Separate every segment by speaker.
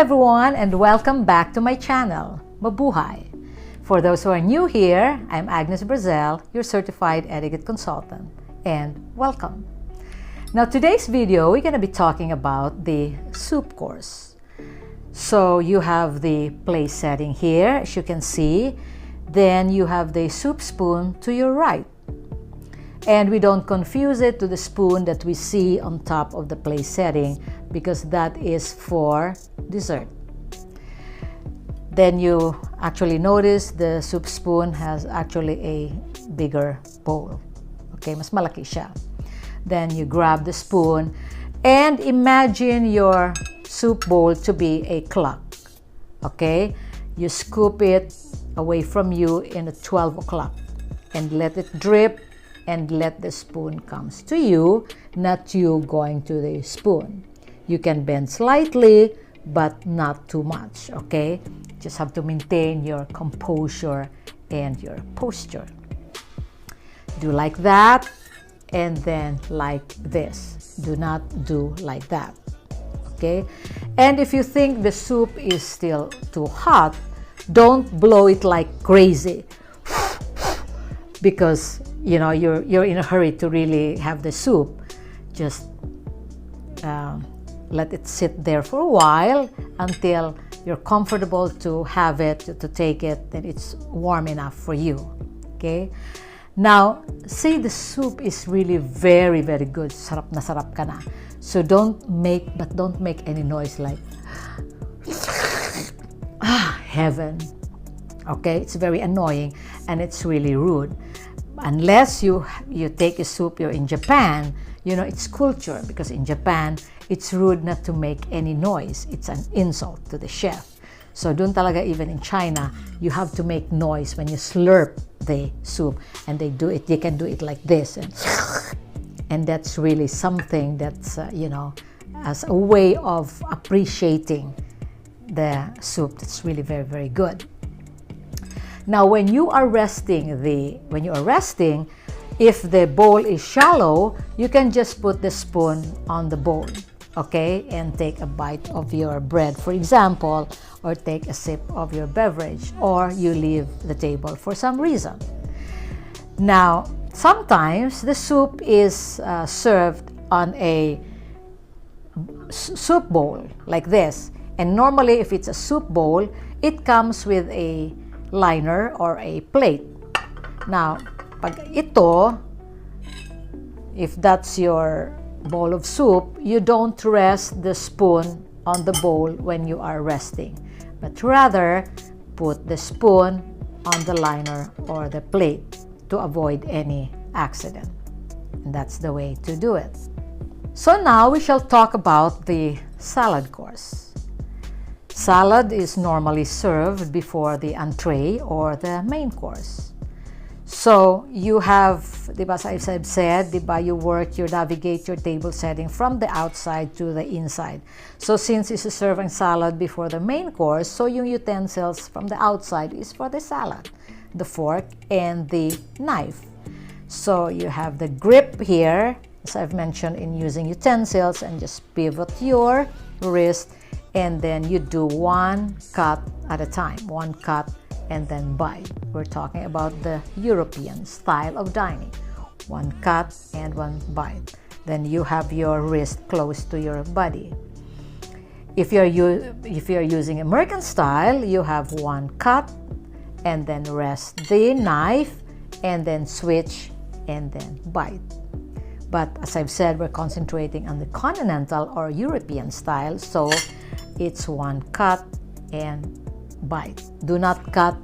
Speaker 1: everyone, and welcome back to my channel, Mabuhay. For those who are new here, I'm Agnes Brazell, your certified etiquette consultant, and welcome. Now today's video, we're going to be talking about the soup course. So you have the place setting here, as you can see. Then you have the soup spoon to your right. And we don't confuse it to the spoon that we see on top of the place setting because that is for dessert. Then you actually notice the soup spoon has actually a bigger bowl. Okay, mas malaki siya. Then you grab the spoon and imagine your soup bowl to be a clock. Okay, you scoop it away from you in at 12 o'clock and let it drip and let the spoon comes to you, not you going to the spoon. You can bend slightly, but not too much, okay? Just have to maintain your composure and your posture. Do like that, and then like this. Do not do like that, okay? And if you think the soup is still too hot, don't blow it like crazy because you know you're in a hurry to really have the soup. Just let it sit there for a while until you're comfortable to have it, to take it, and it's warm enough for you. Okay. Now, say the soup is really very, very good. Sarap na sarap ka na. So don't make any noise like heaven. Okay, it's very annoying and it's really rude. Unless you take a soup, you're in Japan, you know, it's culture, because in Japan, it's rude not to make any noise. It's an insult to the chef. So dun talaga, even in China, you have to make noise when you slurp the soup, and they can do it like this, and that's really something that's, you know, as a way of appreciating the soup. That's really very, very good. Now, when you are resting, if the bowl is shallow, you can just put the spoon on the bowl, okay, and take a bite of your bread, for example, or take a sip of your beverage, or you leave the table for some reason. Now, sometimes the soup is served on a soup bowl like this, and normally if it's a soup bowl, it comes with a liner or a plate. Now, pag ito, if that's your bowl of soup, you don't rest the spoon on the bowl when you are resting, but rather put the spoon on the liner or the plate to avoid any accident. And that's the way to do it. So now we shall talk about the salad course. Salad is normally served before the entree or the main course. So you have, diba, as I've said, diba, you navigate your table setting from the outside to the inside. So since it's a serving salad before the main course, so yung utensils from the outside is for the salad, the fork and the knife. So you have the grip here, as I've mentioned, in using utensils, and just pivot your wrist, and then you do one cut at a time, one cut and then bite. We're talking about the European style of dining. One cut and one bite. Then you have your wrist close to your body. If you're using American style, you have one cut and then rest the knife and then switch and then bite. But as I've said, we're concentrating on the continental or European style, so it's one cut and bite. Do not cut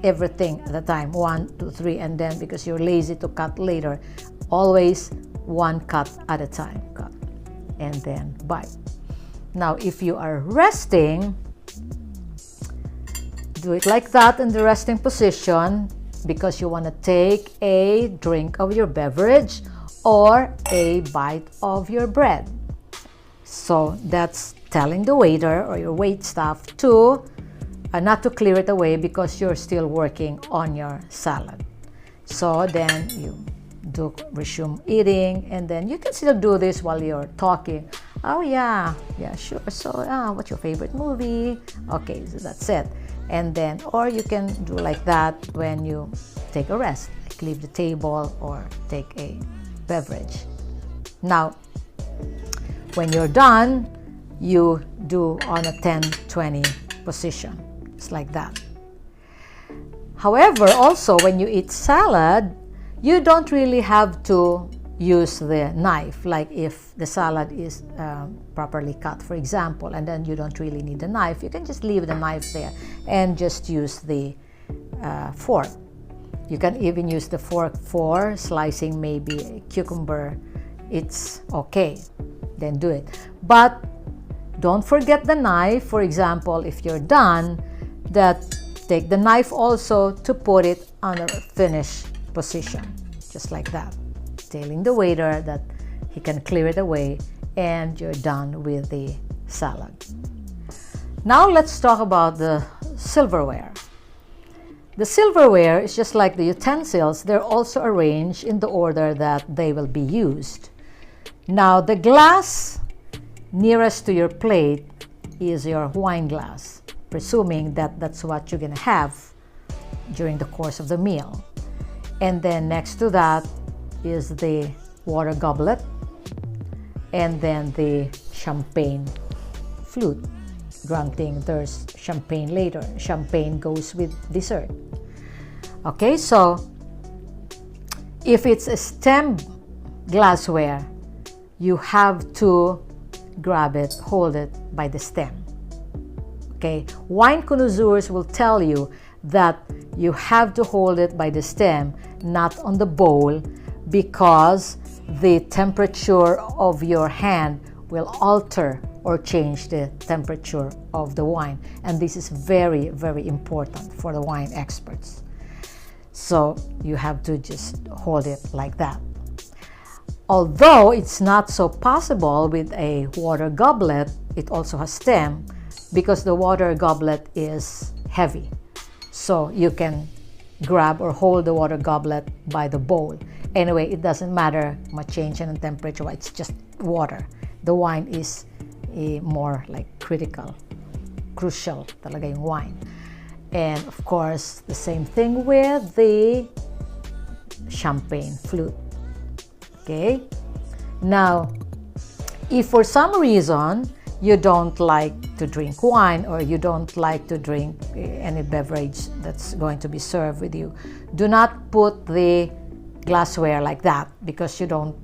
Speaker 1: everything at a time, 1, 2, 3, and then because you're lazy to cut later, always one cut at a time, cut and then bite. Now, if you are resting, do it like that in the resting position because you want to take a drink of your beverage or a bite of your bread. So that's telling the waiter or your wait staff to not to clear it away because you're still working on your salad. So then you resume eating, and then you can still do this while you're talking Oh yeah, yeah, sure. So what's your favorite movie? Okay, so that's it. And then, or you can do like that when you take a rest, like leave the table or take a beverage. Now, when you're done, you do on a 10-20 position, just like that. However, also when you eat salad, you don't really have to use the knife, like if the salad is properly cut, for example, and then you don't really need the knife, you can just leave the knife there and just use the fork. You can even use the fork for slicing maybe a cucumber. It's okay, then do it. But don't forget the knife. For example, if you're done, take the knife also to put it on a finished position, just like that, telling the waiter that he can clear it away, and you're done with the salad. Now let's talk about the silverware. The silverware is just like the utensils. They're also arranged in the order that they will be used. Now, the glass nearest to your plate is your wine glass, presuming that that's what you're going to have during the course of the meal. And then next to that is the water goblet, and then the champagne flute. Granting there's champagne later. Champagne goes with dessert. Okay, so if it's a stem glassware, you have to grab it, hold it by the stem. Okay, wine connoisseurs will tell you that you have to hold it by the stem, not on the bowl, because the temperature of your hand will alter or change the temperature of the wine. And this is very, very important for the wine experts. So you have to just hold it like that. Although it's not so possible with a water goblet, it also has stem, because the water goblet is heavy. So you can grab or hold the water goblet by the bowl. Anyway, it doesn't matter much change in temperature, it's just water. The wine is more like crucial talaga yung wine. And of course, the same thing with the champagne flute. Okay? Now, if for some reason you don't like to drink wine, or you don't like to drink any beverage that's going to be served with you, do not put the glassware like that, because you don't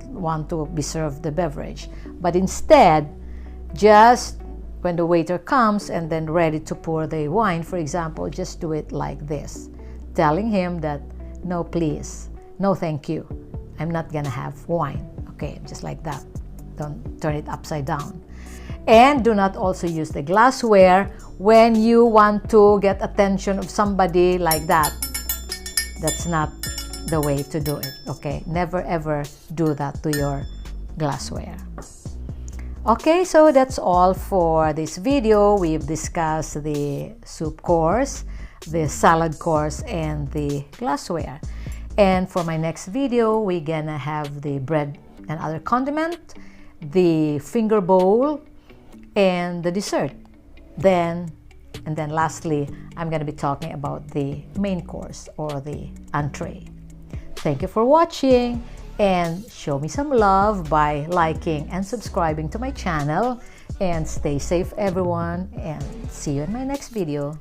Speaker 1: want to be served the beverage. But instead, just when the waiter comes and then ready to pour the wine, for example, just do it like this, telling him that, no please, no thank you, I'm not gonna have wine. Okay, just like that. Don't turn it upside down. And do not also use the glassware when you want to get attention of somebody like that. That's not the way to do it. Okay, never ever do that to your glassware. Okay, so that's all for this video. We've discussed the soup course, the salad course, and the glassware. And for my next video, we're gonna have the bread and other condiment, the finger bowl, and the dessert. And then lastly, I'm gonna be talking about the main course, or the entree. Thank you for watching, and show me some love by liking and subscribing to my channel. And stay safe, everyone, and see you in my next video.